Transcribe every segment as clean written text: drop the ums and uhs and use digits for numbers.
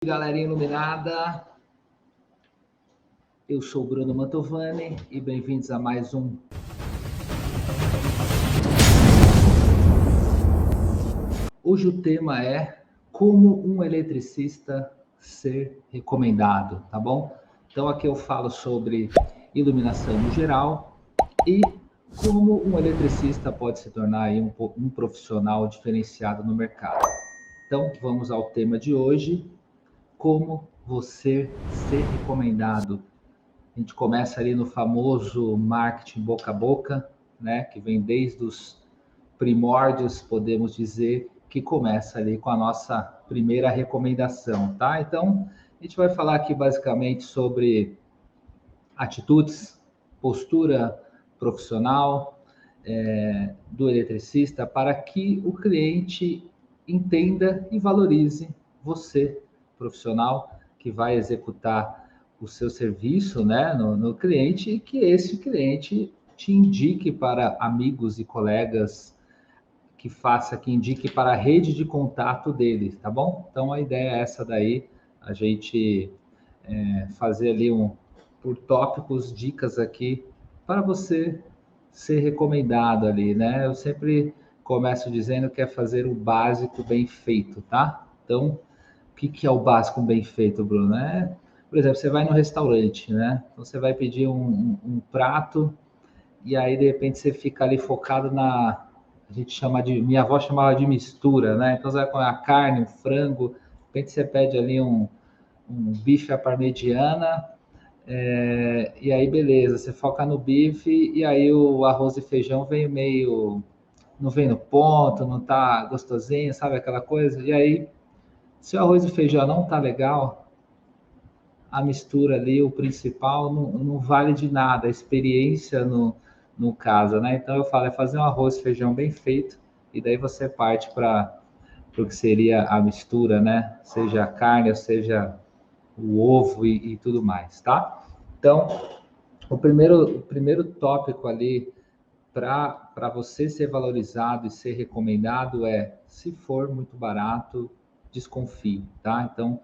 Galerinha iluminada, eu sou o Bruno Mantovani e bem-vindos a mais um Hoje o tema é como um eletricista ser recomendado, tá bom? Então aqui eu falo sobre iluminação no geral e como um eletricista pode se tornar aí um profissional diferenciado no mercado. Então vamos ao tema de hoje, como você ser recomendado. A gente começa ali no famoso marketing boca a boca, né? Que vem desde os primórdios, podemos dizer, que começa ali com a nossa primeira recomendação, tá? Então, a gente vai falar aqui basicamente sobre atitudes, postura profissional do eletricista para que o cliente entenda e valorize você, profissional, que vai executar o seu serviço, né, no cliente, e que esse cliente te indique para amigos e colegas, que indique para a rede de contato dele, tá bom? Então a ideia é essa daí, a gente fazer ali por tópicos, dicas aqui para você ser recomendado ali, né? Eu sempre começo dizendo que é fazer o básico bem feito, tá? Então, o que é o básico bem feito, Bruno? Por exemplo, você vai no restaurante, né? Então, você vai pedir um prato e aí, de repente, você fica ali focado a gente chama minha avó chamava de mistura, né? Então, você vai comer a carne, o frango, de repente você pede ali um bife à parmegiana, e aí beleza, você foca no bife e aí o arroz e feijão vem meio, não vem no ponto, não tá gostosinho, sabe aquela coisa? E aí, se o arroz e feijão não tá legal, a mistura ali, o principal, não vale de nada, a experiência no caso, né? Então eu falo, é fazer um arroz e feijão bem feito e daí você parte para o que seria a mistura, né? Seja a carne, ou seja o ovo e tudo mais, tá? Então, o primeiro tópico ali para você ser valorizado e ser recomendado se for muito barato, desconfie, tá? Então,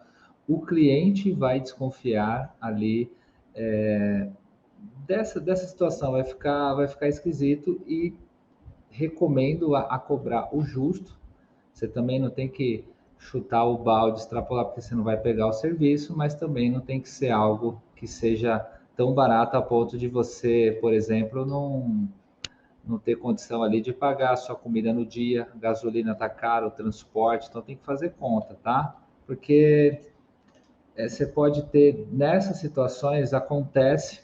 o cliente vai desconfiar ali dessa situação, vai ficar esquisito e recomendo a cobrar o justo. Você também não tem que chutar o balde, extrapolar, porque você não vai pegar o serviço, mas também não tem que ser algo que seja tão barato a ponto de você, por exemplo, não ter condição ali de pagar a sua comida no dia, a gasolina tá caro, o transporte, então tem que fazer conta, tá? Porque você pode ter, nessas situações, acontece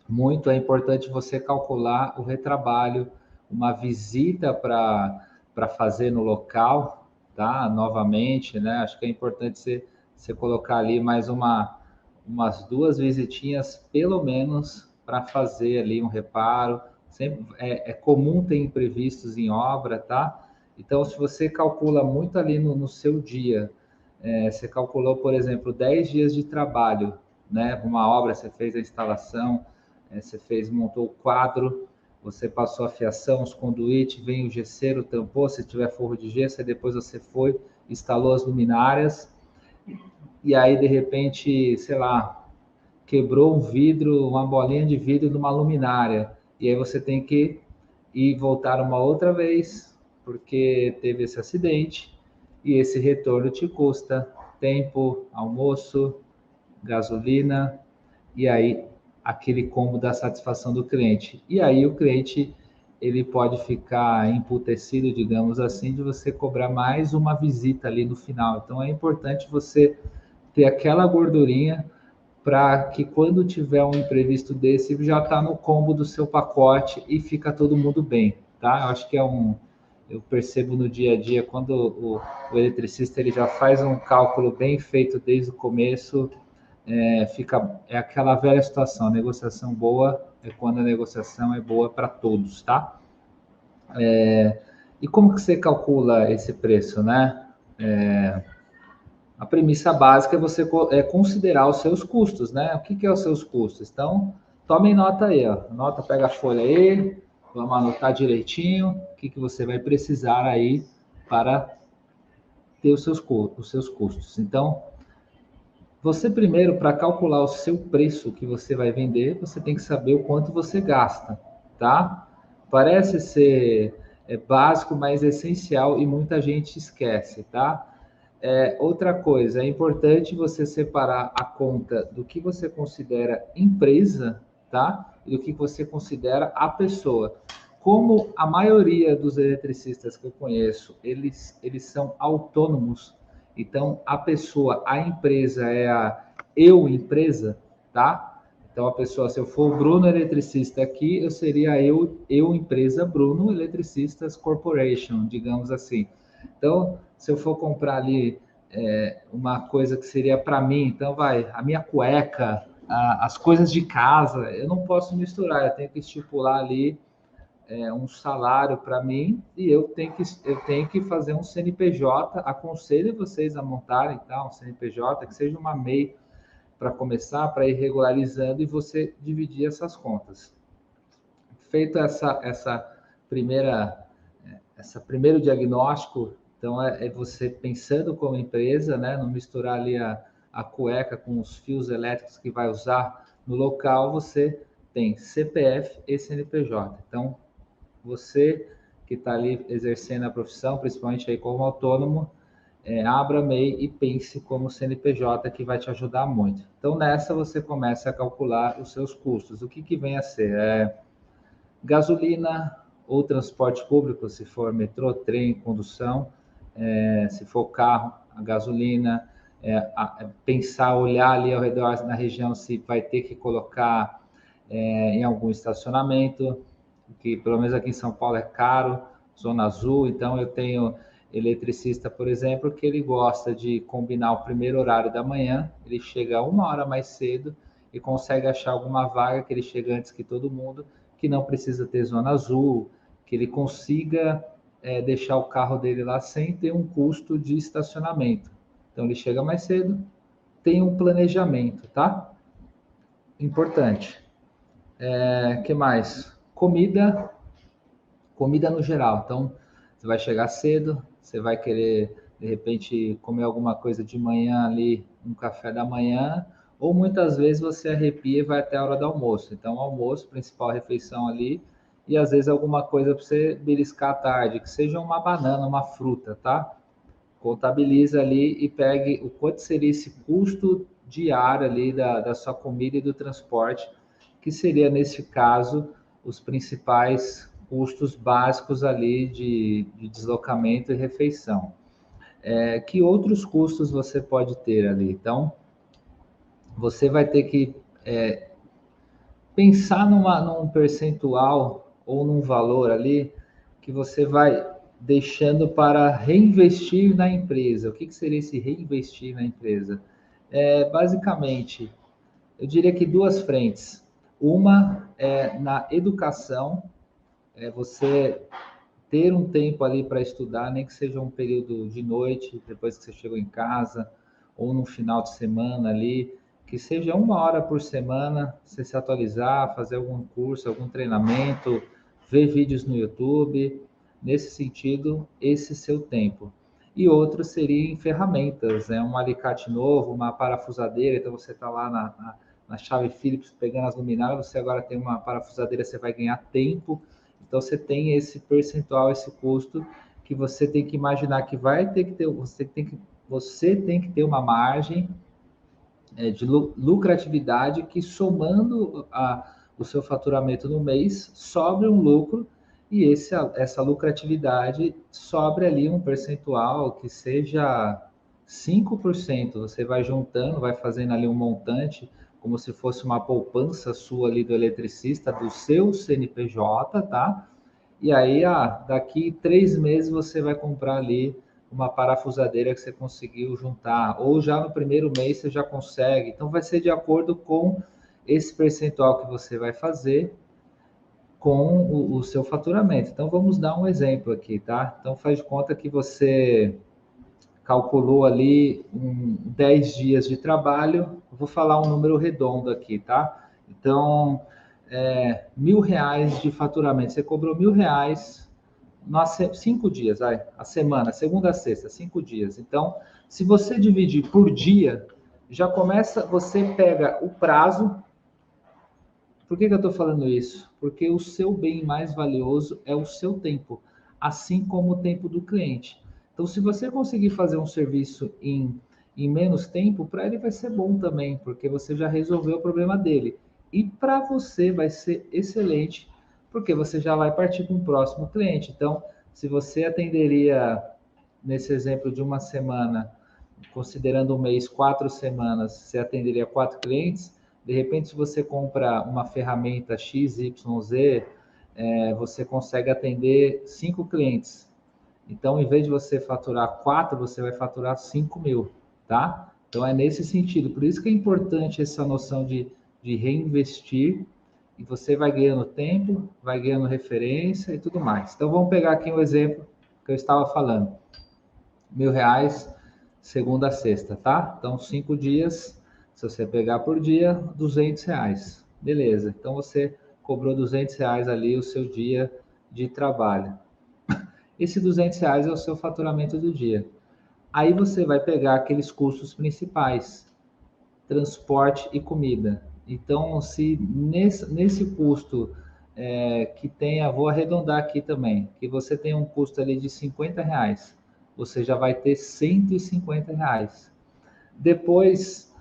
muito, é importante você calcular o retrabalho, uma visita para fazer no local, tá? Novamente, né? Acho que é importante você colocar ali mais umas 2 visitinhas, pelo menos, para fazer ali um reparo. Sempre é comum ter imprevistos em obra, tá? Então, se você calcula muito ali no seu dia, você calculou, por exemplo, 10 dias de trabalho, né? Uma obra, você fez a instalação, você montou o quadro, você passou a fiação, os conduítes, vem o gesseiro, tampou, se tiver forro de gesso, aí depois você foi, instalou as luminárias, e aí, de repente, sei lá, quebrou um vidro, uma bolinha de vidro de uma luminária, e aí você tem que ir voltar uma outra vez, porque teve esse acidente, e esse retorno te custa tempo, almoço, gasolina, e aí aquele combo da satisfação do cliente. E aí o cliente ele pode ficar emputecido, digamos assim, de você cobrar mais uma visita ali no final. Então é importante você ter aquela gordurinha para que quando tiver um imprevisto desse, já está no combo do seu pacote e fica todo mundo bem, tá? Eu acho que eu percebo no dia a dia, quando o eletricista ele já faz um cálculo bem feito desde o começo, é aquela velha situação, a negociação boa é quando a negociação é boa para todos, tá? E como que você calcula esse preço, né? A premissa básica é você considerar os seus custos, né? O que é os seus custos? Então, tomem nota aí, ó. Nota, pega a folha aí, vamos anotar direitinho o que você vai precisar aí para ter os seus custos. Então, Você primeiro, para calcular o seu preço que você vai vender, você tem que saber o quanto você gasta, tá? Parece ser básico, mas é essencial e muita gente esquece, tá? Outra coisa, é importante você separar a conta do que você considera empresa, tá? E do que você considera a pessoa. Como a maioria dos eletricistas que eu conheço, eles são autônomos, então a pessoa, a empresa é a eu empresa, tá? Então a pessoa, se eu for o Bruno eletricista aqui, eu seria eu empresa Bruno Eletricistas Corporation, digamos assim. Então, se eu for comprar ali uma coisa que seria para mim, então vai, a minha cueca, as coisas de casa, eu não posso misturar, eu tenho que estipular ali um salário para mim e eu tenho que fazer um CNPJ, aconselho vocês a montarem tá, um CNPJ, que seja uma MEI para começar, para ir regularizando e você dividir essas contas. Feito primeira, essa primeiro diagnóstico, então é você pensando como empresa, né, não misturar ali a cueca com os fios elétricos que vai usar no local, você tem CPF e CNPJ. Então, você que está ali exercendo a profissão, principalmente aí como autônomo, abra MEI e pense como CNPJ, que vai te ajudar muito. Então, nessa você começa a calcular os seus custos. O que vem a ser? Gasolina ou transporte público, se for metrô, trem, condução, se for carro, a gasolina, pensar, olhar ali ao redor na região se vai ter que colocar em algum estacionamento, que pelo menos aqui em São Paulo é caro, zona azul, então eu tenho eletricista, por exemplo, que ele gosta de combinar o primeiro horário da manhã, ele chega 1 hora mais cedo e consegue achar alguma vaga que ele chega antes que todo mundo, que não precisa ter zona azul, que ele consiga deixar o carro dele lá sem ter um custo de estacionamento. Então ele chega mais cedo, tem um planejamento, tá? Importante. Que mais? Comida no geral. Então, você vai chegar cedo, você vai querer, de repente, comer alguma coisa de manhã ali, um café da manhã, ou muitas vezes você arrepia e vai até a hora do almoço. Então, almoço, principal refeição ali, e às vezes alguma coisa para você beliscar à tarde, que seja uma banana, uma fruta, tá? Contabiliza ali e pegue o quanto seria esse custo diário ali da sua comida e do transporte, que seria, nesse caso, os principais custos básicos ali de deslocamento e refeição. Que outros custos você pode ter ali? Então, você vai ter que pensar num percentual ou num valor ali que você vai deixando para reinvestir na empresa. O que seria esse reinvestir na empresa? Basicamente, eu diria que duas frentes. Uma é na educação, você ter um tempo ali para estudar, nem que seja um período de noite, depois que você chegou em casa, ou no final de semana ali, que seja 1 hora por semana, você se atualizar, fazer algum curso, algum treinamento, ver vídeos no YouTube, nesse sentido, esse seu tempo. E outro seria em ferramentas, né? Um alicate novo, uma parafusadeira, então você está lá na chave Phillips pegando as luminárias, você agora tem uma parafusadeira, você vai ganhar tempo. Então você tem esse percentual, esse custo que você tem que imaginar que vai ter que ter, você tem que ter uma margem de lucratividade que somando o seu faturamento no mês sobre um lucro e essa lucratividade sobre ali um percentual que seja 5%. Você vai juntando, vai fazendo ali um montante como se fosse uma poupança sua ali do eletricista, do seu CNPJ, tá? E aí, daqui 3 meses você vai comprar ali uma parafusadeira que você conseguiu juntar, ou já no primeiro mês você já consegue. Então, vai ser de acordo com esse percentual que você vai fazer com o seu faturamento. Então, vamos dar um exemplo aqui, tá? Então, faz de conta que você calculou ali 10 dias de trabalho, vou falar um número redondo aqui, tá? Então, R$ 1.000 de faturamento, você cobrou R$ 1.000 nas 5 dias, a semana, segunda a sexta, 5 dias. Então, se você dividir por dia, já começa, você pega o prazo. Por que eu estou falando isso? Porque o seu bem mais valioso é o seu tempo, assim como o tempo do cliente. Então, se você conseguir fazer um serviço em menos tempo, para ele vai ser bom também, porque você já resolveu o problema dele. E para você vai ser excelente, porque você já vai partir para um próximo cliente. Então, se você atenderia, nesse exemplo de uma semana, considerando um mês, 4 semanas, você atenderia 4 clientes. De repente, se você compra uma ferramenta XYZ, você consegue atender 5 clientes. Então, em vez de você faturar 4, você vai faturar 5.000, tá? Então, é nesse sentido. Por isso que é importante essa noção de reinvestir, e você vai ganhando tempo, vai ganhando referência e tudo mais. Então, vamos pegar aqui um exemplo que eu estava falando. R$ 1.000, segunda a sexta, tá? Então, 5 dias, se você pegar por dia, R$ 200. Beleza, então você cobrou R$ 200 ali o seu dia de trabalho. Esse R$ 200 é o seu faturamento do dia. Aí você vai pegar aqueles custos principais, transporte e comida. Então, se nesse custo que tenha, vou arredondar aqui também, que você tem um custo ali de R$ 50, você já vai ter R$ 150. Depois,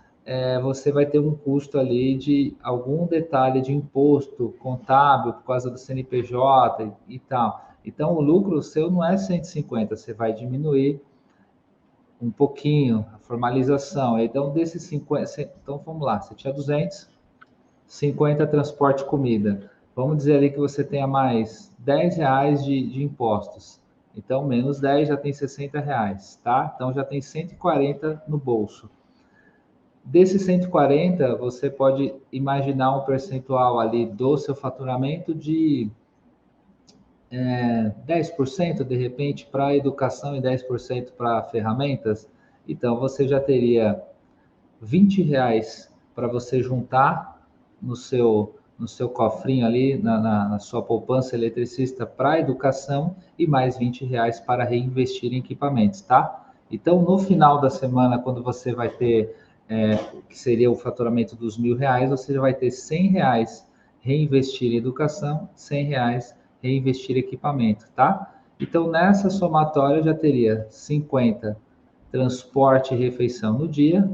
você vai ter um custo ali de algum detalhe de imposto contábil por causa do CNPJ e tal. Então, o lucro seu não é 150, você vai diminuir um pouquinho a formalização. Então, desses 50, então vamos lá, você tinha 200, 50 transporte e comida. Vamos dizer ali que você tenha mais R$ 10 de impostos. Então, menos 10 já tem R$ 60, tá? Então, já tem 140 no bolso. Desses 140, você pode imaginar um percentual ali do seu faturamento de 10% de repente para educação e 10% para ferramentas. Então, você já teria R$ 20 para você juntar no seu cofrinho ali, na sua poupança eletricista para educação, e mais R$ 20 para reinvestir em equipamentos, tá? Então, no final da semana, quando você vai ter, que seria o faturamento dos R$ 1.000, você já vai ter R$ 100 reinvestir em educação, R$ 100 reinvestir em equipamento, tá? Então, nessa somatória, eu já teria 50 transporte e refeição no dia.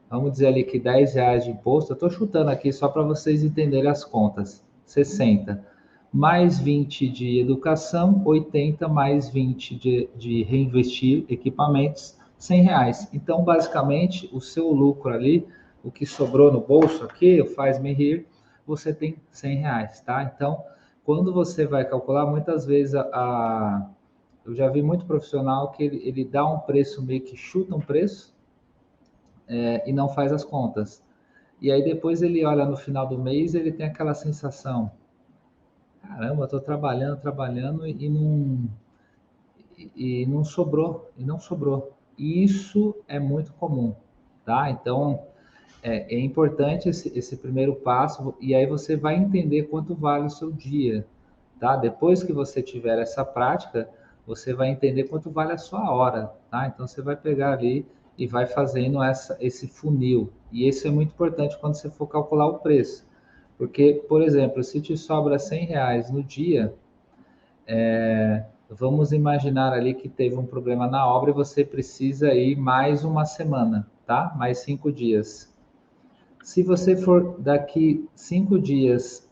Vamos dizer ali que R$ 10 de imposto, eu estou chutando aqui só para vocês entenderem as contas. 60. Mais 20 de educação, 80 mais 20 de reinvestir equipamentos, R$ 100. Então, basicamente, o seu lucro ali, o que sobrou no bolso aqui, o faz-me rir, você tem R$ 100, tá? Então, quando você vai calcular, muitas vezes eu já vi muito profissional que ele dá um preço, meio que chuta um preço, e não faz as contas. E aí depois ele olha no final do mês, ele tem aquela sensação: caramba, estou trabalhando e não sobrou, e não sobrou. E isso é muito comum, tá? Então é importante esse primeiro passo, e aí você vai entender quanto vale o seu dia, tá? Depois que você tiver essa prática, você vai entender quanto vale a sua hora, tá? Então você vai pegar ali e vai fazendo esse funil. E isso é muito importante quando você for calcular o preço. Porque, por exemplo, se te sobra R$ 100 no dia, vamos imaginar ali que teve um problema na obra e você precisa ir mais uma semana, tá? Mais 5 dias. Se você for daqui 5 dias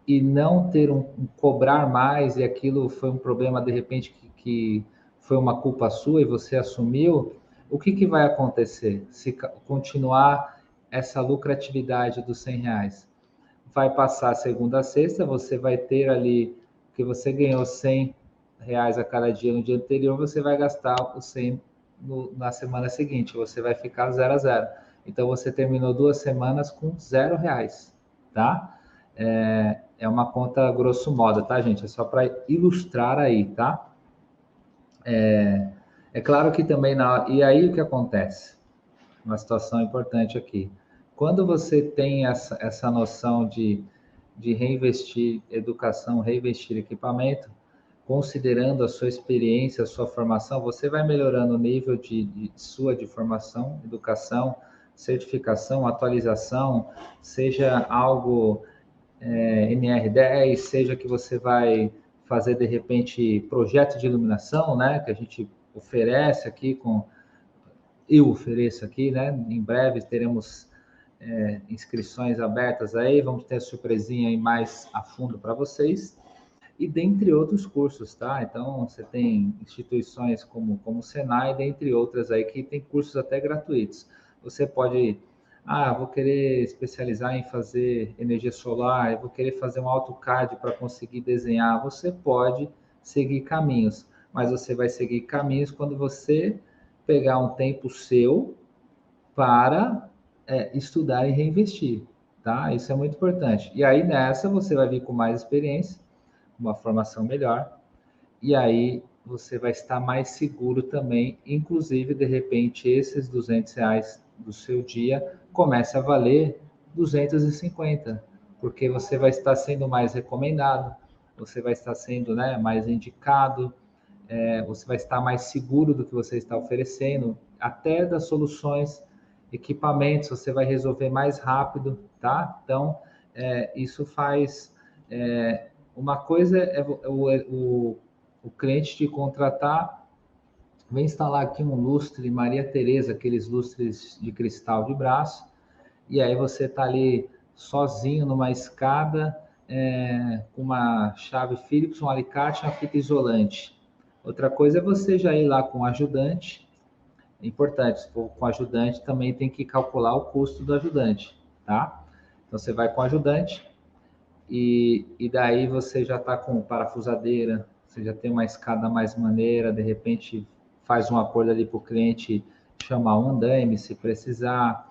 e não ter cobrar mais, e aquilo foi um problema de repente que foi uma culpa sua e você assumiu, o que vai acontecer se continuar essa lucratividade dos R$ 100? Vai passar segunda a sexta, você vai ter ali que você ganhou R$ 100 a cada dia no dia anterior, você vai gastar os 100 na semana seguinte, você vai ficar 0 a 0. Então você terminou 2 semanas com R$ 0, tá? É uma conta grosso modo, tá, gente? É só para ilustrar aí, tá? É claro que também e aí o que acontece? Uma situação importante aqui. Quando você tem essa noção de reinvestir educação, reinvestir equipamento, considerando a sua experiência, a sua formação, você vai melhorando o nível de formação, educação, certificação, atualização, seja algo NR10, seja que você vai fazer, de repente, projeto de iluminação, né? Que a gente oferece aqui eu ofereço aqui, né? Em breve teremos inscrições abertas aí, vamos ter a surpresinha aí mais a fundo para vocês, e dentre outros cursos, tá? Então, você tem instituições como o Senai, dentre outras aí, que tem cursos até gratuitos. Você pode, vou querer especializar em fazer energia solar, eu vou querer fazer um AutoCAD para conseguir desenhar. Você pode seguir caminhos, mas você vai seguir caminhos quando você pegar um tempo seu para estudar e reinvestir, tá? Isso é muito importante. E aí, nessa, você vai vir com mais experiência, uma formação melhor, e aí você vai estar mais seguro também, inclusive, de repente, esses R$ 200 do seu dia começa a valer 250, porque você vai estar sendo mais recomendado, você vai estar sendo, né, mais indicado, você vai estar mais seguro do que você está oferecendo, até das soluções, equipamentos, você vai resolver mais rápido, tá? Então, isso faz... uma coisa é o cliente te contratar, vem instalar aqui um lustre Maria Tereza, aqueles lustres de cristal de braço, e aí você está ali sozinho numa escada, com uma chave Phillips, um alicate e uma fita isolante. Outra coisa é você já ir lá com o ajudante. É importante, se for com ajudante, também tem que calcular o custo do ajudante, tá? Então, você vai com o ajudante e daí você já está com parafusadeira, você já tem uma escada mais maneira, de repente faz um acordo ali para o cliente chamar um andaime, se precisar,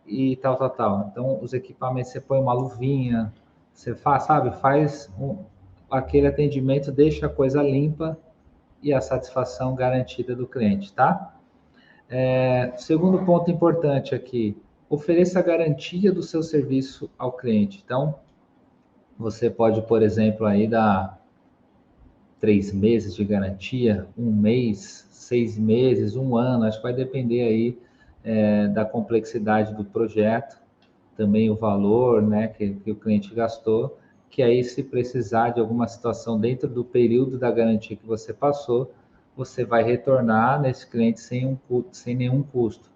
e tal. Então, os equipamentos, você põe uma luvinha, você faz, sabe, aquele atendimento, deixa a coisa limpa e a satisfação garantida do cliente, tá? Segundo ponto importante aqui, ofereça a garantia do seu serviço ao cliente. Então, você pode, por exemplo, aí dar 3 meses de garantia, 1 mês, 6 meses, 1 ano, acho que vai depender aí da complexidade do projeto, também o valor, né, que o cliente gastou, que aí, se precisar de alguma situação dentro do período da garantia que você passou, você vai retornar nesse cliente sem nenhum custo.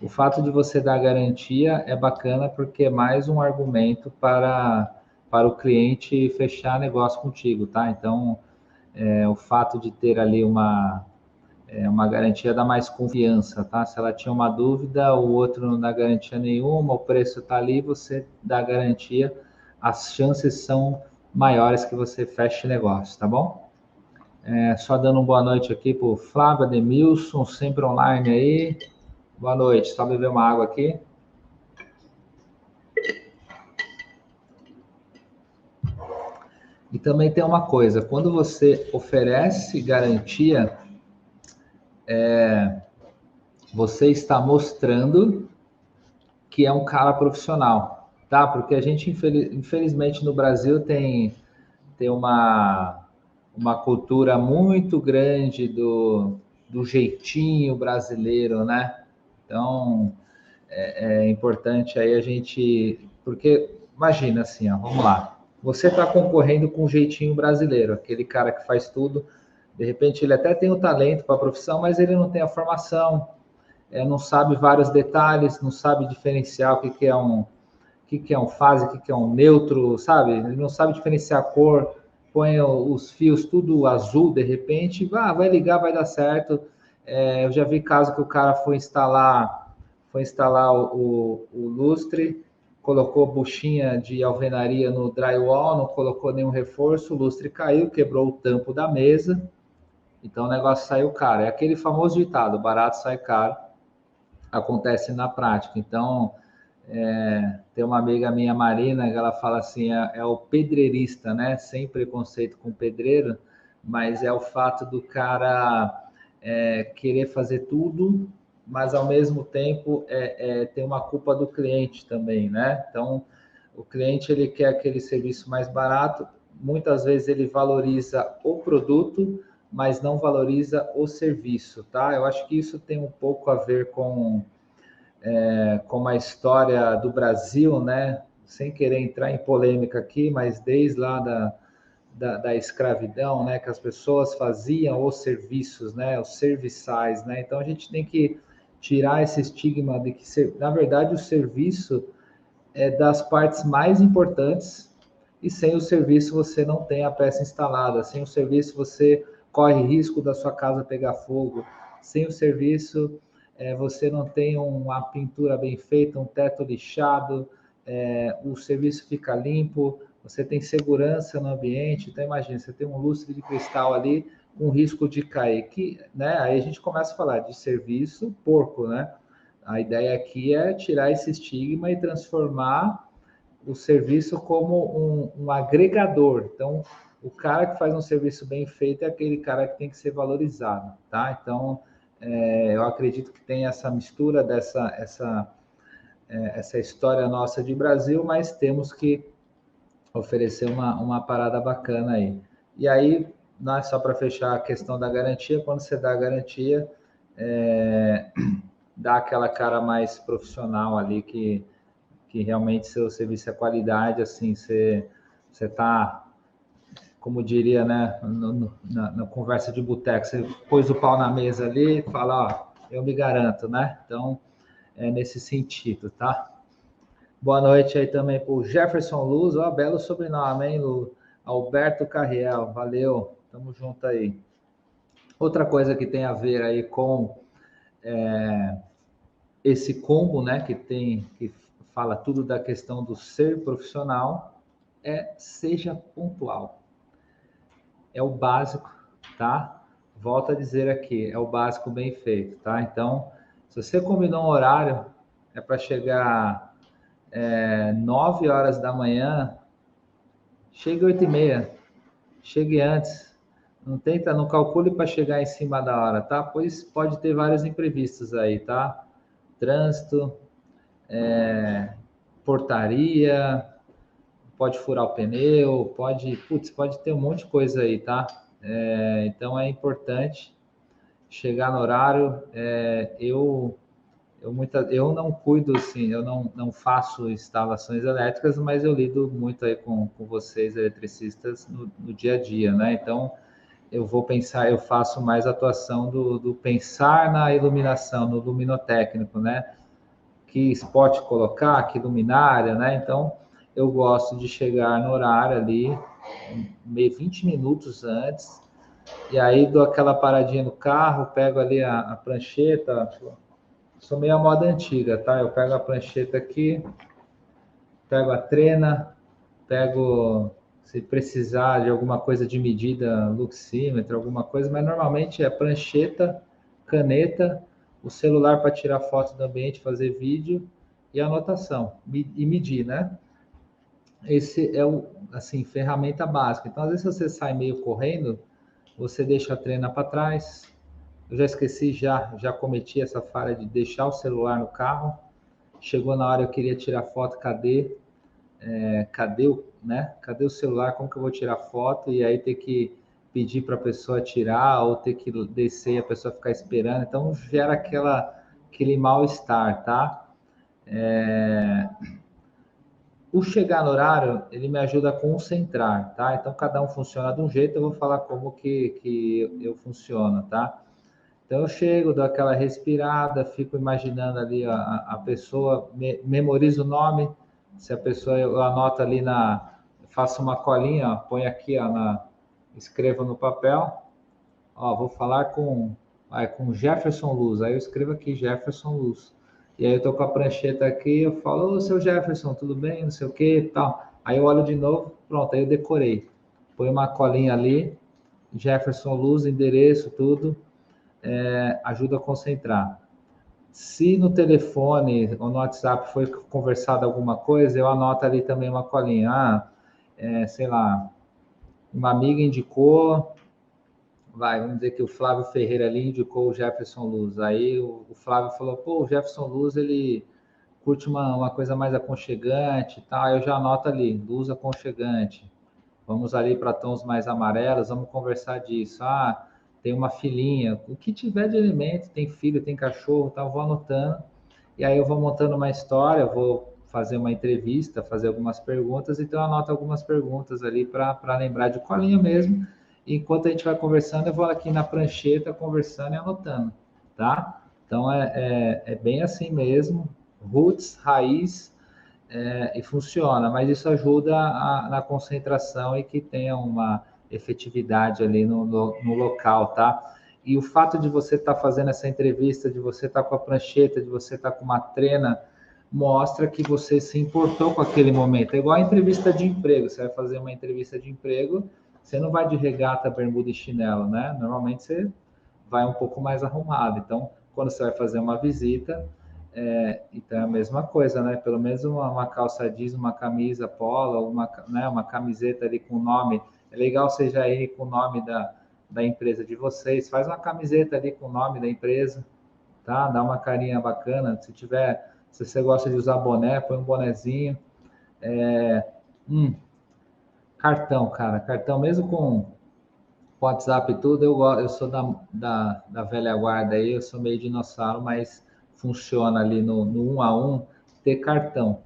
O fato de você dar garantia é bacana porque é mais um argumento para o cliente fechar negócio contigo, tá? Então, o fato de ter ali uma garantia dá mais confiança, tá? Se ela tinha uma dúvida, o outro não dá garantia nenhuma, o preço está ali, você dá garantia, as chances são maiores que você feche negócio, tá bom? Só dando uma boa noite aqui para o Flávio Ademilson, sempre online aí. Boa noite, só beber uma água aqui. E também tem uma coisa, quando você oferece garantia, você está mostrando que é um cara profissional, tá? Porque a gente, infelizmente, no Brasil tem uma cultura muito grande do jeitinho brasileiro, né? Então, é importante aí a gente... Porque, imagina assim, ó, vamos lá. Você está concorrendo com o jeitinho brasileiro, aquele cara que faz tudo. De repente, ele até tem o talento para a profissão, mas ele não tem a formação, não sabe vários detalhes, não sabe diferenciar o que é um fase, o que é um neutro, sabe? Ele não sabe diferenciar a cor, põe os fios tudo azul, de repente, vai ligar, vai dar certo. Eu já vi caso que o cara foi instalar o lustre, colocou buchinha de alvenaria no drywall, não colocou nenhum reforço, o lustre caiu, quebrou o tampo da mesa, então o negócio saiu caro. É aquele famoso ditado, barato sai caro, acontece na prática. Então, tem uma amiga minha, Marina, que ela fala assim, é o pedreirista, né? Sem preconceito com pedreiro, mas é o fato do cara querer fazer tudo, mas ao mesmo tempo tem uma culpa do cliente também, né? Então, o cliente ele quer aquele serviço mais barato, muitas vezes ele valoriza o produto, mas não valoriza o serviço, tá? Eu acho que isso tem um pouco a ver com como a história do Brasil, né? Sem querer entrar em polêmica aqui, mas desde lá da escravidão, né? Que as pessoas faziam os serviços, né? Os serviçais, né? Então a gente tem que tirar esse estigma de que, na verdade, o serviço é das partes mais importantes, e sem o serviço você não tem a peça instalada, sem o serviço você corre risco da sua casa pegar fogo, sem o serviço você não tem uma pintura bem feita, um teto lixado, o serviço fica limpo, você tem segurança no ambiente. Então imagina, você tem um lustre de cristal ali com risco de cair, que, né, aí a gente começa a falar de serviço porco, né? A ideia aqui é tirar esse estigma e transformar o serviço como um agregador. Então, o cara que faz um serviço bem feito é aquele cara que tem que ser valorizado, tá? Então, eu acredito que tem essa mistura essa história nossa de Brasil, mas temos que oferecer uma parada bacana aí. E aí, só para fechar a questão da garantia, quando você dá a garantia, dá aquela cara mais profissional ali que realmente seu serviço é qualidade, assim, você está, como diria, né, na conversa de boteco, você pôs o pau na mesa ali e fala, ó, eu me garanto, né? Então, é nesse sentido, tá? Boa noite aí também para o Jefferson Luz, ó, belo sobrenome, hein, Lu? Alberto Carriel, valeu, tamo junto aí. Outra coisa que tem a ver aí com esse combo, né, que fala tudo da questão do ser profissional, seja pontual. É o básico, tá? Volto a dizer aqui, é o básico bem feito, tá? Então, se você combinou um horário, é para chegar 9 horas da manhã, chegue 8h30, chegue antes. Não calcule para chegar em cima da hora, tá? Pois pode ter vários imprevistos aí, tá? Trânsito, portaria, pode furar o pneu, pode ter um monte de coisa aí, tá? Então é importante chegar no horário. Eu não cuido, assim, eu não faço instalações elétricas, mas eu lido muito aí com vocês, eletricistas, no dia a dia, né? Então, eu faço mais atuação do pensar na iluminação, no luminotécnico, né? Que spot colocar, que luminária, né? Então, eu gosto de chegar no horário ali, 20 minutos antes, e aí dou aquela paradinha no carro, pego ali a prancheta. Sou meio a moda antiga, tá? Eu pego a prancheta aqui, pego a trena, pego, se precisar de alguma coisa de medida, luxímetro, alguma coisa, mas normalmente é prancheta, caneta, o celular para tirar foto do ambiente, fazer vídeo e anotação, e medir, né? Esse é assim, ferramenta básica. Então, às vezes você sai meio correndo, você deixa a trena para trás. Eu já esqueci, já cometi essa falha de deixar o celular no carro. Chegou na hora, eu queria tirar foto, cadê o celular? Como que eu vou tirar foto? E aí ter que pedir para a pessoa tirar ou ter que descer e a pessoa ficar esperando. Então gera aquele mal-estar, tá? O chegar no horário, ele me ajuda a concentrar, tá? Então cada um funciona de um jeito, eu vou falar como que eu funciono, tá? Então eu chego, dou aquela respirada, fico imaginando ali a pessoa, memorizo o nome. Se a pessoa, eu anoto ali faço uma colinha, ó, põe aqui, ó, escrevo no papel, ó, vou falar com Jefferson Luz. Aí eu escrevo aqui Jefferson Luz. E aí eu tô com a prancheta aqui, eu falo, ô, seu Jefferson, tudo bem? Não sei o que, tal. Aí eu olho de novo, pronto, aí eu decorei. Põe uma colinha ali, Jefferson Luz, endereço, tudo. Ajuda a concentrar. Se no telefone ou no WhatsApp foi conversado alguma coisa, eu anoto ali também uma colinha. Sei lá, uma amiga indicou, vamos dizer que o Flávio Ferreira ali indicou o Jefferson Luz. Aí o Flávio falou, pô, o Jefferson Luz, ele curte uma coisa mais aconchegante e tal. Aí eu já anoto ali, luz aconchegante. Vamos ali para tons mais amarelos, vamos conversar disso. Tem uma filhinha, o que tiver de elemento, tem filho, tem cachorro, tá, vou anotando. e aí eu vou montando uma história, vou fazer uma entrevista, fazer algumas perguntas, então eu anoto algumas perguntas ali para lembrar de colinha mesmo. Enquanto a gente vai conversando, eu vou aqui na prancheta conversando e anotando, tá? Então é bem assim mesmo, roots, raiz, e funciona, mas isso ajuda na concentração e que tenha uma efetividade ali no local, tá? E o fato de você estar fazendo essa entrevista, de você estar com a prancheta, de você estar com uma trena, mostra que você se importou com aquele momento. É igual a entrevista de emprego. Você vai fazer uma entrevista de emprego, você não vai de regata, bermuda e chinelo, né? Normalmente você vai um pouco mais arrumado. Então, quando você vai fazer uma visita, então é a mesma coisa, né? Pelo menos uma calça jeans, uma camisa polo, uma camiseta ali com o nome. É legal você já ir com o nome da empresa de vocês. Faz uma camiseta ali com o nome da empresa, tá? Dá uma carinha bacana. Se você gosta de usar boné, põe um bonezinho. Cartão, cara. Cartão mesmo com WhatsApp e tudo, eu sou da velha guarda aí, eu sou meio dinossauro, mas funciona ali no 1 a 1 ter cartão.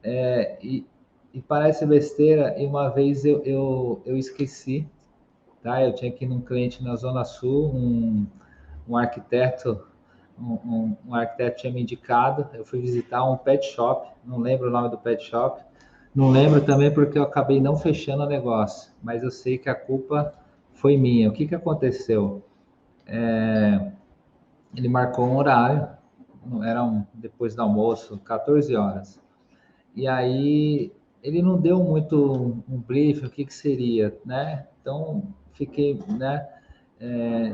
É, e, e parece besteira, e uma vez eu esqueci, tá? Eu tinha que ir num cliente na Zona Sul, um arquiteto, um arquiteto tinha me indicado, eu fui visitar um pet shop, não lembro o nome do pet shop, não lembro também porque eu acabei não fechando o negócio, mas eu sei que a culpa foi minha. O que aconteceu? Ele marcou um horário, depois do almoço, 14 horas. E aí ele não deu muito um briefing, o que seria, né? Então fiquei, né?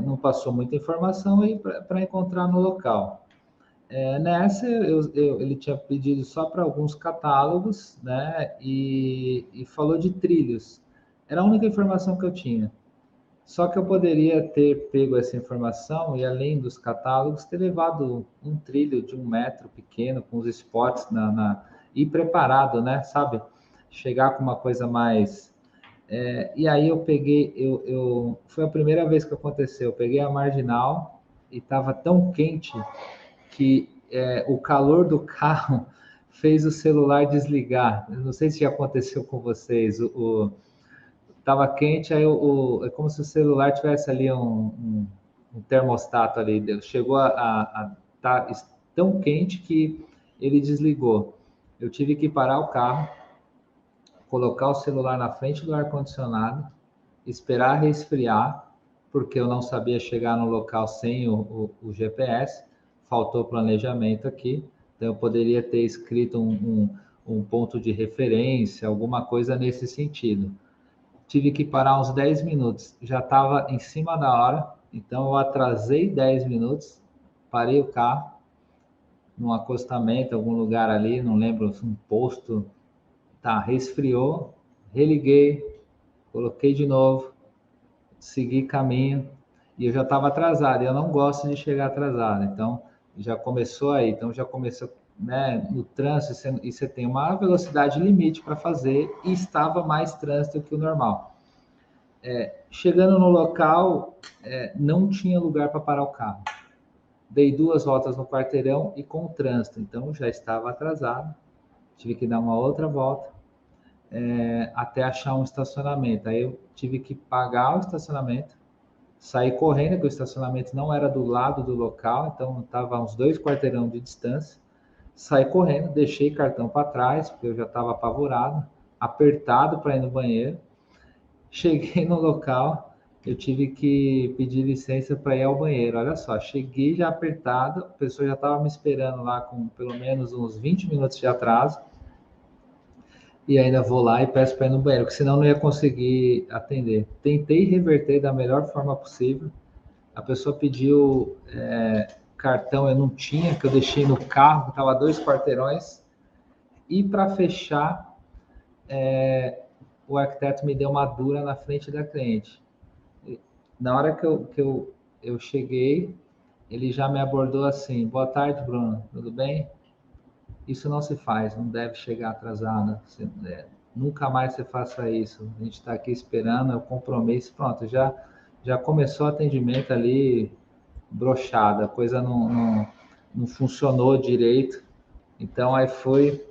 Não passou muita informação aí para encontrar no local. Nessa, ele tinha pedido só para alguns catálogos, né? E falou de trilhos. Era a única informação que eu tinha. Só que eu poderia ter pego essa informação e, além dos catálogos, ter levado um trilho de 1 metro pequeno, com os spots e preparado, né? Sabe? Chegar com uma coisa mais. E aí eu peguei, foi a primeira vez que aconteceu. Eu peguei a marginal e estava tão quente que o calor do carro fez o celular desligar. Eu não sei se já aconteceu com vocês. Tava quente, aí é como se o celular tivesse ali um termostato ali. Chegou a tá tão quente que ele desligou. Eu tive que parar o carro, colocar o celular na frente do ar-condicionado, esperar resfriar, porque eu não sabia chegar no local sem o GPS, faltou planejamento aqui, então eu poderia ter escrito um ponto de referência, alguma coisa nesse sentido. Tive que parar uns 10 minutos, já estava em cima da hora, então eu atrasei 10 minutos, parei o carro, num acostamento, algum lugar ali, não lembro, um posto, tá, resfriou, religuei, coloquei de novo, segui caminho e eu já estava atrasado. Eu não gosto de chegar atrasado, então já começou aí. Então já começou, né, no trânsito e você tem uma velocidade limite para fazer e estava mais trânsito que o normal. Chegando no local, não tinha lugar para parar o carro. Dei 2 voltas no quarteirão e com o trânsito, então já estava atrasado. Tive que dar uma outra volta até achar um estacionamento. Aí eu tive que pagar o estacionamento, saí correndo, porque o estacionamento não era do lado do local, então estava a uns 2 quarteirão de distância. Saí correndo, deixei cartão para trás, porque eu já estava apavorado, apertado para ir no banheiro. Cheguei no local, eu tive que pedir licença para ir ao banheiro. Olha só, cheguei já apertado, a pessoa já estava me esperando lá com pelo menos uns 20 minutos de atraso. E ainda vou lá e peço para ir no banheiro, porque senão não ia conseguir atender. Tentei reverter da melhor forma possível. A pessoa pediu cartão, eu não tinha, que eu deixei no carro, estava 2 quarteirões. E para fechar, o arquiteto me deu uma dura na frente da cliente. Na hora que eu cheguei, ele já me abordou assim: boa tarde, Bruno, tudo bem? Isso não se faz, não deve chegar atrasado. Nunca mais você faça isso. A gente está aqui esperando, é o compromisso. Pronto, já começou o atendimento ali broxada, a coisa não funcionou direito. Então, aí fui,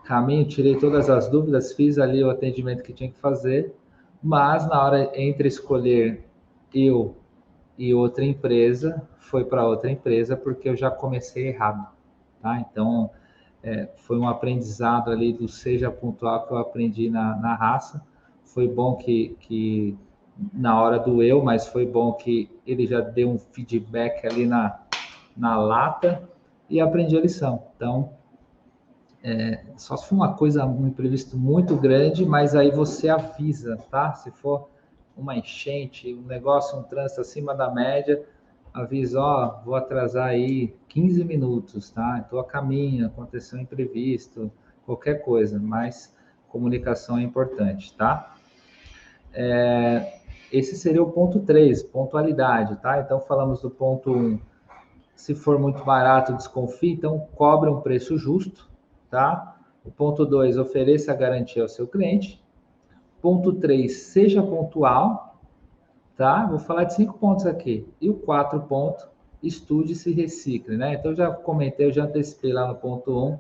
caminho, tirei todas as dúvidas, fiz ali o atendimento que tinha que fazer, mas na hora entre escolher eu e outra empresa, foi para outra empresa porque eu já comecei errado, tá? Então, foi um aprendizado ali do seja pontual que eu aprendi na raça. Foi bom que na hora doeu, mas foi bom que ele já deu um feedback ali na lata e aprendi a lição. Então, só se for uma coisa, um imprevisto muito grande, mas aí você avisa, tá? Se for uma enchente, um negócio, um trânsito acima da média, avisa, ó, vou atrasar aí 15 minutos, tá? Estou a caminho, aconteceu um imprevisto, qualquer coisa, mas comunicação é importante, tá? Esse seria o ponto 3, pontualidade, tá? Então falamos do ponto 1, se for muito barato, desconfie, então cobre um preço justo, tá? O ponto 2, ofereça a garantia ao seu cliente. Ponto 3, seja pontual, tá? Vou falar de 5 pontos aqui. E o 4 ponto, estude e se recicle, né? Então, eu já comentei, eu já antecipei lá no ponto 1.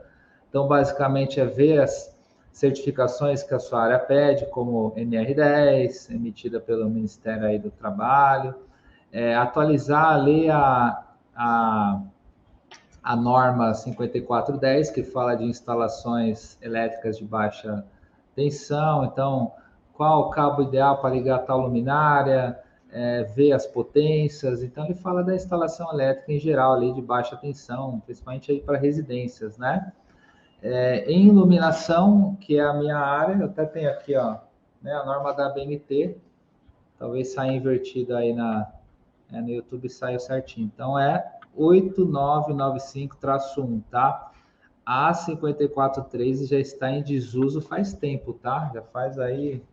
Então, basicamente, é ver as certificações que a sua área pede, como NR10, emitida pelo Ministério aí do Trabalho, atualizar, ler a norma 5410, que fala de instalações elétricas de baixa tensão. Então, qual o cabo ideal para ligar tal luminária, ver as potências. Então, ele fala da instalação elétrica em geral, ali de baixa tensão, principalmente aí para residências, né? Em iluminação, que é a minha área, eu até tenho aqui, ó, né, a norma da ABNT, talvez saia invertido aí no YouTube, saiu certinho. Então, 8995-1, tá? A 543 já está em desuso faz tempo, tá? Já faz aí,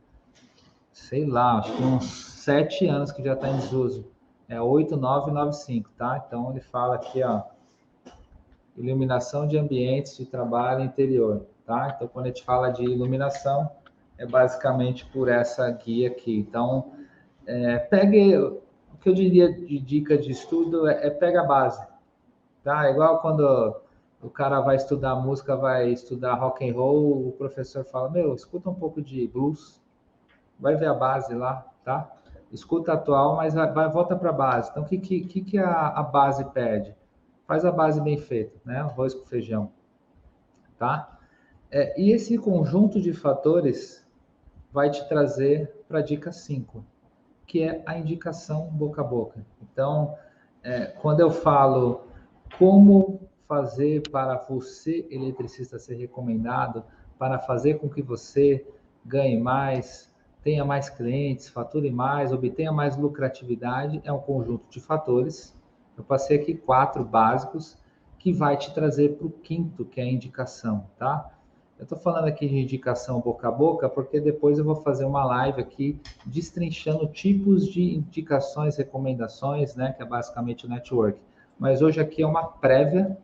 sei lá, acho que uns 7 anos que já está em desuso. É 8995, tá? Então, ele fala aqui, ó, iluminação de ambientes de trabalho interior, tá? Então, quando a gente fala de iluminação, é basicamente por essa guia aqui. Então, pegue, o que eu diria de dica de estudo pega a base, tá? Igual quando o cara vai estudar música, vai estudar rock and roll, o professor fala, meu, escuta um pouco de blues, vai ver a base lá, tá? Escuta atual, mas volta para a base. Então, o que a base pede? Faz a base bem feita, né? Arroz com feijão, tá? E esse conjunto de fatores vai te trazer para a dica 5, que é a indicação boca a boca. Então, quando eu falo como fazer para você, eletricista, ser recomendado, para fazer com que você ganhe mais, tenha mais clientes, fature mais, obtenha mais lucratividade, é um conjunto de fatores. Eu passei aqui 4 básicos que vai te trazer para o quinto, que é a indicação, tá? Eu estou falando aqui de indicação boca a boca, porque depois eu vou fazer uma live aqui destrinchando tipos de indicações, recomendações, né? Que é basicamente o network. Mas hoje aqui é uma prévia,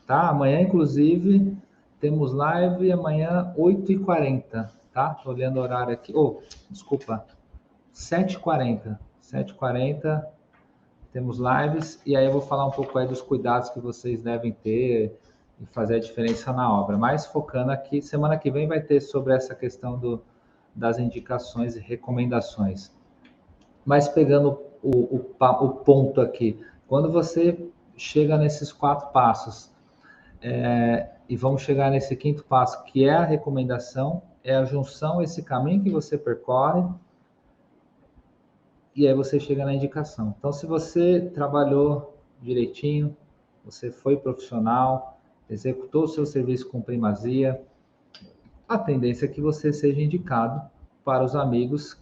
tá? Amanhã, inclusive, temos live amanhã, 8h40, tá? Tô olhando o horário aqui. Desculpa, 7h40. 7h40 temos lives, e aí eu vou falar um pouco aí dos cuidados que vocês devem ter e fazer a diferença na obra. Mas focando aqui, semana que vem vai ter sobre essa questão das indicações e recomendações. Mas pegando o ponto aqui, quando você chega nesses 4 passos, e vamos chegar nesse quinto passo, que é a recomendação, é a junção, esse caminho que você percorre, e aí você chega na indicação. Então, se você trabalhou direitinho, você foi profissional, executou o seu serviço com primazia, a tendência é que você seja indicado para os amigos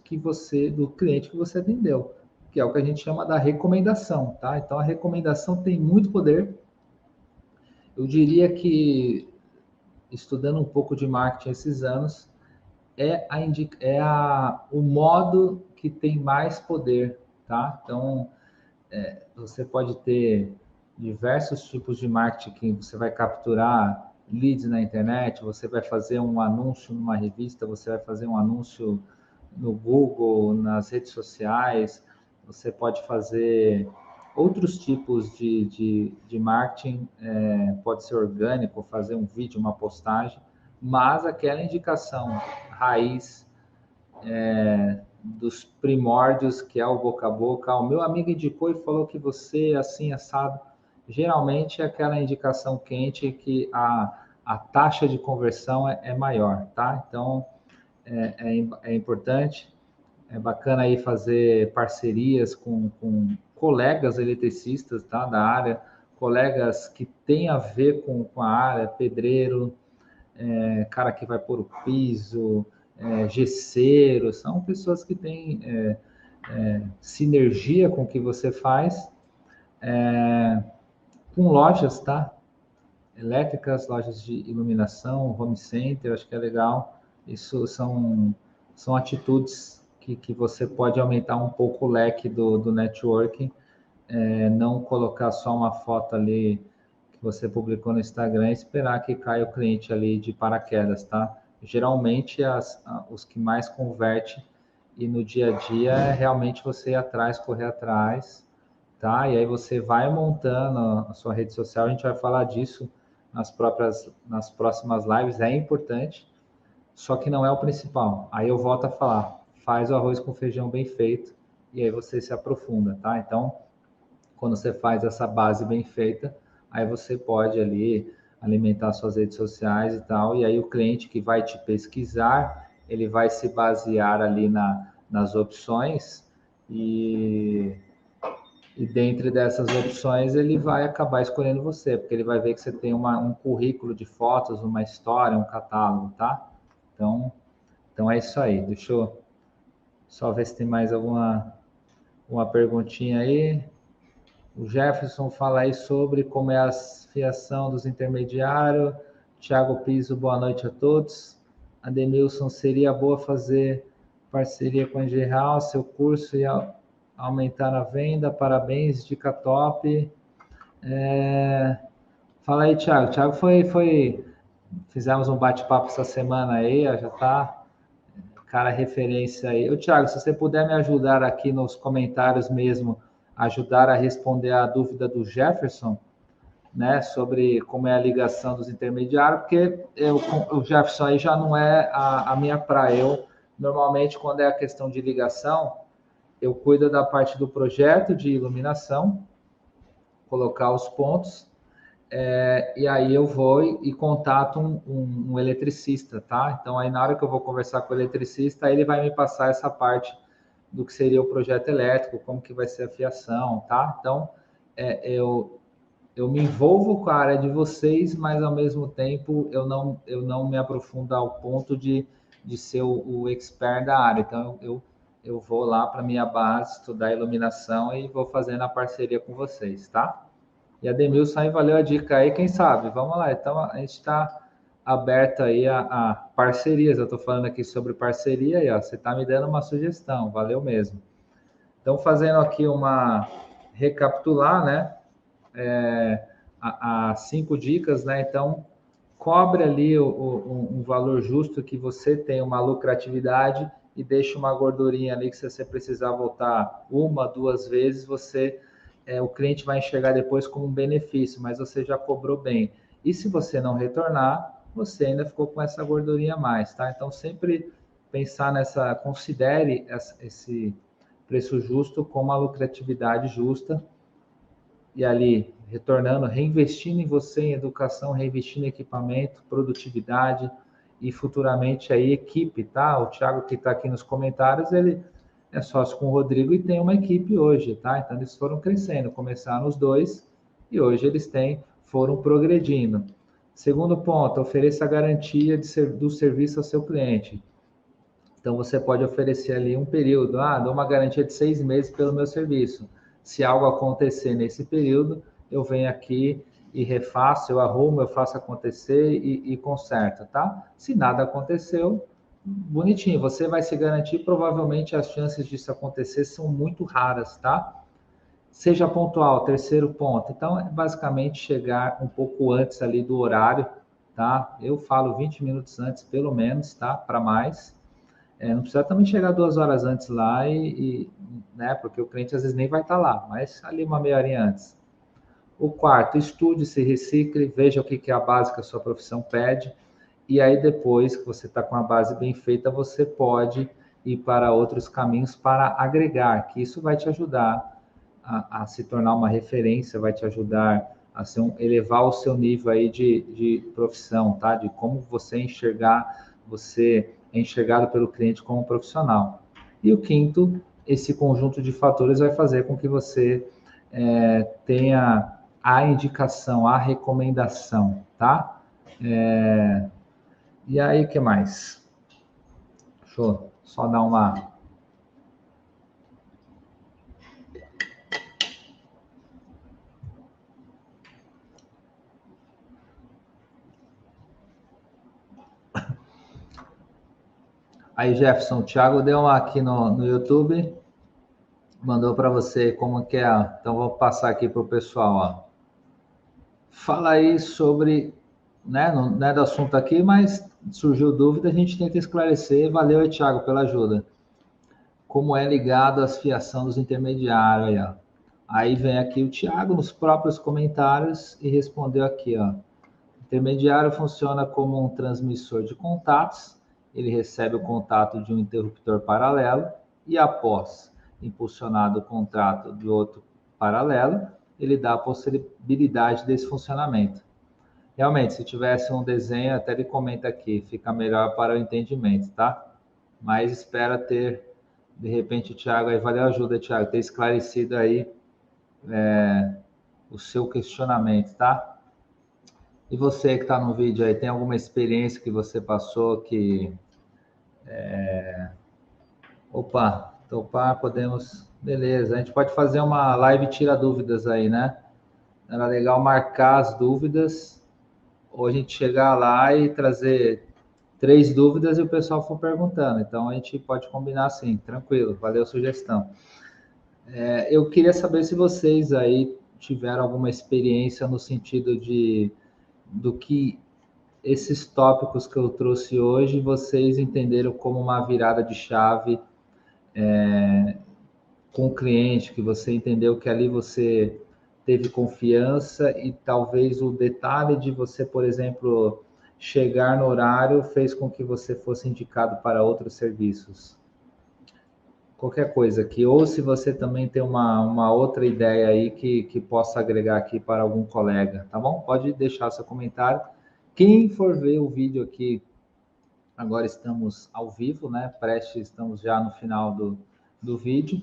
do cliente que você atendeu, que é o que a gente chama da recomendação, tá? Então, a recomendação tem muito poder. Eu diria que, estudando um pouco de marketing esses anos, o modo que tem mais poder, tá? Então, você pode ter diversos tipos de marketing, você vai capturar leads na internet, você vai fazer um anúncio numa revista, você vai fazer um anúncio no Google, nas redes sociais, você pode fazer Outros tipos de marketing, pode ser orgânico, fazer um vídeo, uma postagem, mas aquela indicação raiz, dos primórdios, que é o boca a boca, o meu amigo indicou e falou que você, assim, assado, geralmente é aquela indicação quente que a taxa de conversão é maior, tá? Então, é importante, é bacana aí fazer parcerias com colegas eletricistas, tá, da área, colegas que têm a ver com a área, pedreiro, cara que vai pôr o piso, gesseiro, são pessoas que têm sinergia com o que você faz, com lojas, tá? Elétricas, lojas de iluminação, home center, acho que é legal. Isso são atitudes que você pode aumentar um pouco o leque do networking, não colocar só uma foto ali que você publicou no Instagram e esperar que caia o cliente ali de paraquedas, tá? Geralmente, os que mais converte e no dia a dia é realmente você ir atrás, correr atrás, tá? E aí você vai montando a sua rede social, a gente vai falar disso nas próximas lives, é importante, só que não é o principal. Aí eu volto a falar, faz o arroz com feijão bem feito e aí você se aprofunda, tá? Então, quando você faz essa base bem feita, aí você pode ali alimentar suas redes sociais e tal, e aí o cliente que vai te pesquisar, ele vai se basear ali nas opções e dentre dessas opções ele vai acabar escolhendo você, porque ele vai ver que você tem um currículo de fotos, uma história, um catálogo, tá? Então é isso aí. Deixa eu só ver se tem mais uma perguntinha aí. O Jefferson fala aí sobre como é a fiação dos intermediários. Tiago Piso, boa noite a todos. Ademilson, seria boa fazer parceria com a Engeral, seu curso ia aumentar a venda. Parabéns, dica top. Fala aí, Tiago. Tiago fizemos um bate-papo essa semana aí, ó, já tá cara referência aí. Ô, Tiago, se você puder me ajudar aqui nos comentários mesmo, ajudar a responder a dúvida do Jefferson, né, sobre como é a ligação dos intermediários, porque o Jefferson aí já não é a minha praia. Eu, normalmente, quando é a questão de ligação, eu cuido da parte do projeto de iluminação, colocar os pontos, e aí eu vou e contato um eletricista, tá? Então, aí na hora que eu vou conversar com o eletricista, aí ele vai me passar essa parte do que seria o projeto elétrico, como que vai ser a fiação, tá? Então, eu me envolvo com a área de vocês, mas ao mesmo tempo eu não me aprofundo ao ponto de ser o expert da área. Então, eu vou lá para minha base, estudar iluminação e vou fazendo a parceria com vocês, tá? E a Demilson aí, valeu a dica aí, quem sabe? Vamos lá, então a gente está aberto aí a parcerias. Eu estou falando aqui sobre parceria e ó, você está me dando uma sugestão, valeu mesmo. Então, fazendo aqui recapitular, né? As 5 dicas, né? Então, cobre ali um valor justo que você tem uma lucratividade e deixa uma gordurinha ali que se você precisar voltar 1, 2 vezes, o cliente vai enxergar depois como um benefício, mas você já cobrou bem. E se você não retornar, você ainda ficou com essa gordurinha a mais, tá? Então, sempre pensar considere esse preço justo como a lucratividade justa e ali retornando, reinvestindo em você, em educação, reinvestindo em equipamento, produtividade e futuramente aí equipe, tá? O Thiago que está aqui nos comentários, ele é sócio com o Rodrigo e tem uma equipe hoje, tá? Então eles foram crescendo, começaram os dois e hoje eles foram progredindo. Segundo ponto, ofereça a garantia do serviço ao seu cliente. Então você pode oferecer ali um período, dou uma garantia de 6 meses pelo meu serviço. Se algo acontecer nesse período, eu venho aqui e refaço, eu arrumo, eu faço acontecer e conserto, tá? Se nada aconteceu, bonitinho, você vai se garantir, provavelmente as chances disso acontecer são muito raras, tá? Seja pontual, terceiro ponto. Então, é basicamente chegar um pouco antes ali do horário, tá? Eu falo 20 minutos antes, pelo menos, tá? Para mais. Não precisa também chegar 2 horas antes lá né, porque o cliente às vezes nem vai estar lá, mas ali uma meia horinha antes. O quarto, estude, se recicle, veja o que é a base que a sua profissão pede, e aí depois que você está com a base bem feita, você pode ir para outros caminhos para agregar, que isso vai te ajudar a se tornar uma referência, vai te ajudar a elevar o seu nível aí de profissão, tá? De como você é enxergado pelo cliente como profissional. E o quinto, esse conjunto de fatores vai fazer com que você tenha a indicação, a recomendação, tá? E aí, o que mais? Deixa eu só dar uma... Aí, Jefferson, o Thiago deu uma aqui no YouTube, mandou para você como que é. Então, vou passar aqui para o pessoal. Ó. Fala aí sobre, né, não é do assunto aqui, mas surgiu dúvida, a gente tenta esclarecer. Valeu, Thiago, pela ajuda. Como é ligado às fiação dos intermediários aí, ó. Aí vem aqui o Thiago nos próprios comentários e respondeu aqui, ó. Intermediário funciona como um transmissor de contatos. Ele recebe o contato de um interruptor paralelo e após impulsionado o contrato de outro paralelo, ele dá a possibilidade desse funcionamento. Realmente, se tivesse um desenho, até ele comenta aqui, fica melhor para o entendimento, tá? Mas espera ter, de repente, o Thiago aí, valeu a ajuda, Thiago, ter esclarecido aí o seu questionamento, tá? E você que está no vídeo aí, tem alguma experiência que você passou que... Opa, topar, podemos... Beleza, a gente pode fazer uma live tira dúvidas aí, né? Era legal marcar as dúvidas, ou a gente chegar lá e trazer 3 dúvidas e o pessoal for perguntando. Então, a gente pode combinar assim, tranquilo, valeu a sugestão. Eu queria saber se vocês aí tiveram alguma experiência no sentido do que esses tópicos que eu trouxe hoje, vocês entenderam como uma virada de chave com o cliente, que você entendeu que ali você teve confiança e talvez o detalhe de você, por exemplo, chegar no horário fez com que você fosse indicado para outros serviços. Qualquer coisa aqui, ou se você também tem uma outra ideia aí que possa agregar aqui para algum colega, tá bom? Pode deixar seu comentário. Quem for ver o vídeo aqui, agora estamos ao vivo, né? Estamos já no final do vídeo.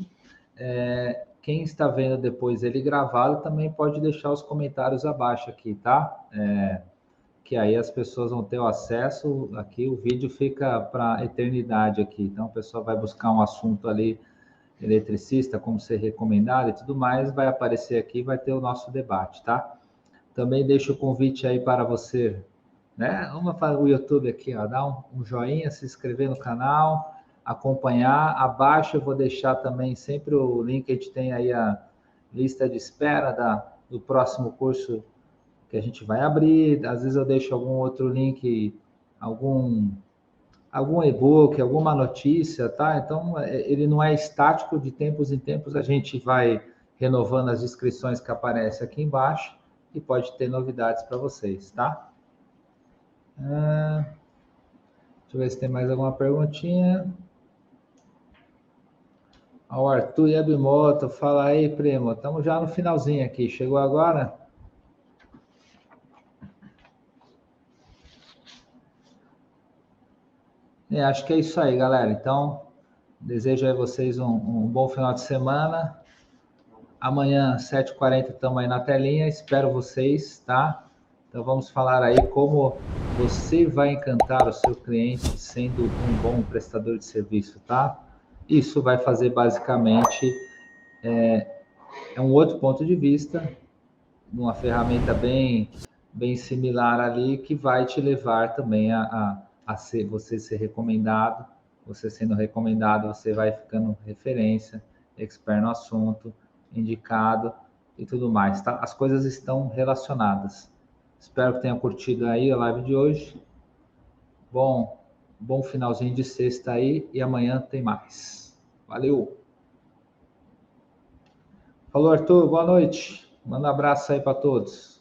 Quem está vendo depois ele gravado também pode deixar os comentários abaixo aqui, tá? Que aí as pessoas vão ter o acesso aqui, o vídeo fica para a eternidade aqui. Então, a pessoa vai buscar um assunto ali, eletricista, como ser recomendado e tudo mais, vai aparecer aqui, vai ter o nosso debate, tá? Também deixo o convite aí para você, né? Vamos para o YouTube aqui, ó, dá um joinha, se inscrever no canal, acompanhar. Abaixo eu vou deixar também sempre o link, a gente tem aí a lista de espera do próximo curso que a gente vai abrir. Às vezes eu deixo algum outro link, algum e-book, alguma notícia, tá? Então, ele não é estático, de tempos em tempos a gente vai renovando as inscrições que aparecem aqui embaixo e pode ter novidades para vocês, tá? Deixa eu ver se tem mais alguma perguntinha. O Arthur Yabimoto, fala aí, primo. Estamos já no finalzinho aqui. Chegou agora? Acho que é isso aí, galera. Então, desejo a vocês um bom final de semana. Amanhã, 7h40, estamos aí na telinha. Espero vocês, tá? Então, vamos falar aí como você vai encantar o seu cliente sendo um bom prestador de serviço, tá? Isso vai fazer, basicamente, um outro ponto de vista, uma ferramenta bem similar ali, que vai te levar também você ser recomendado. Você sendo recomendado, você vai ficando referência, expert no assunto, indicado e tudo mais, tá? As coisas estão relacionadas. Espero que tenha curtido aí a live de hoje. Bom, bom finalzinho de sexta aí e amanhã tem mais. Valeu! Falou, Arthur, boa noite. Manda um abraço aí para todos.